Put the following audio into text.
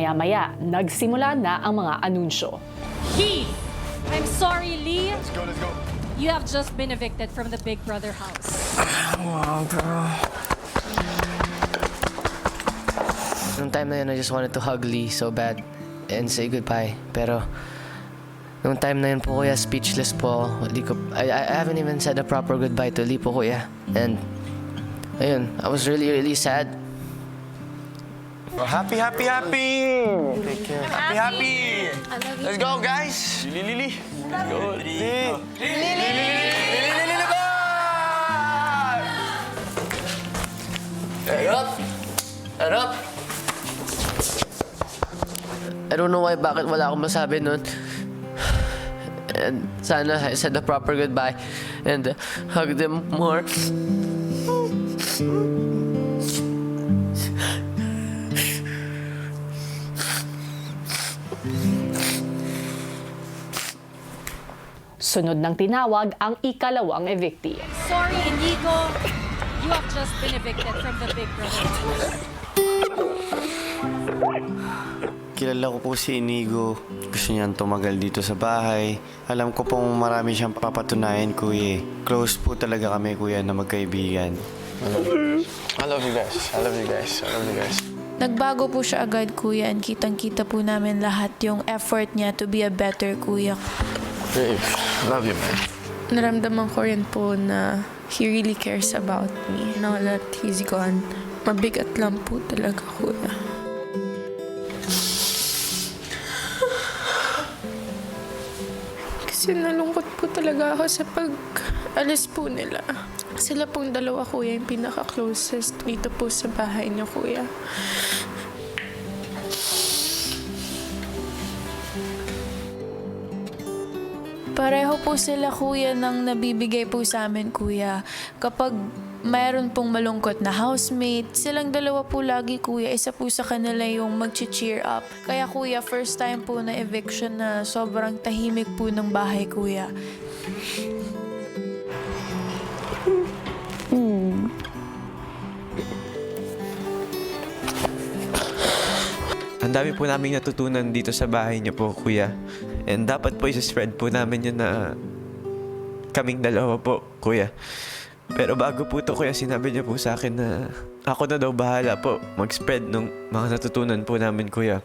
Maya-maya, nagsimula na ang mga anunsyo. Keith! I'm sorry, Lee. Let's go. You have just been evicted from the Big Brother house. Wow, bro. Nung time na yun, I just wanted to hug Lee so bad and say goodbye. Pero, nung time na yun po, kuya, speechless po ako. I haven't even said a proper goodbye to Lee po, kuya. And, ayun, I was really, really sad. Oh, happy! Take care. Happy! I love you. Let's go, guys! Lili! Let's go! Lili! Harap! I don't know why, bakit wala akong masabi nun. And sana I said a proper goodbye and hug them more. Sunod ng tinawag ang ikalawang evictee. Sorry, Inigo. You have just been evicted from the Big Brother house. Kilala ko po si Inigo. Gusto niyang tumagal dito sa bahay. Alam ko pong marami siyang papatunayan, kuya. Close po talaga kami, kuya, na magkaibigan. I love you guys. Nagbago po siya agad, kuya, and kitang-kita po namin lahat yung effort niya to be a better kuya. Babe, love you, man. Naramdaman ko rin po na he really cares about me. Now that he's gone, mabigat lang po talaga, kuya. Kasi nalungkot po talaga ako sa pag-alis po nila. Sila pong dalawa, kuya, yung pinaka-closest dito po sa bahay niyo, kuya. Pareho po sila, kuya, ng nabibigay po sa amin, kuya. Kapag mayroon pong malungkot na housemate, silang dalawa po lagi, kuya. Isa po sa kanila yung mag-cheer up. Kaya, kuya, first time po na eviction na sobrang tahimik po ng bahay, kuya. Ang dami po naming natutunan dito sa bahay niyo po, kuya. And dapat po isa-spread po namin yun na kaming dalawa po, kuya. Pero bago po to, kuya, sinabi niya po sa akin na ako na daw bahala po mag-spread ng mga natutunan po namin, kuya.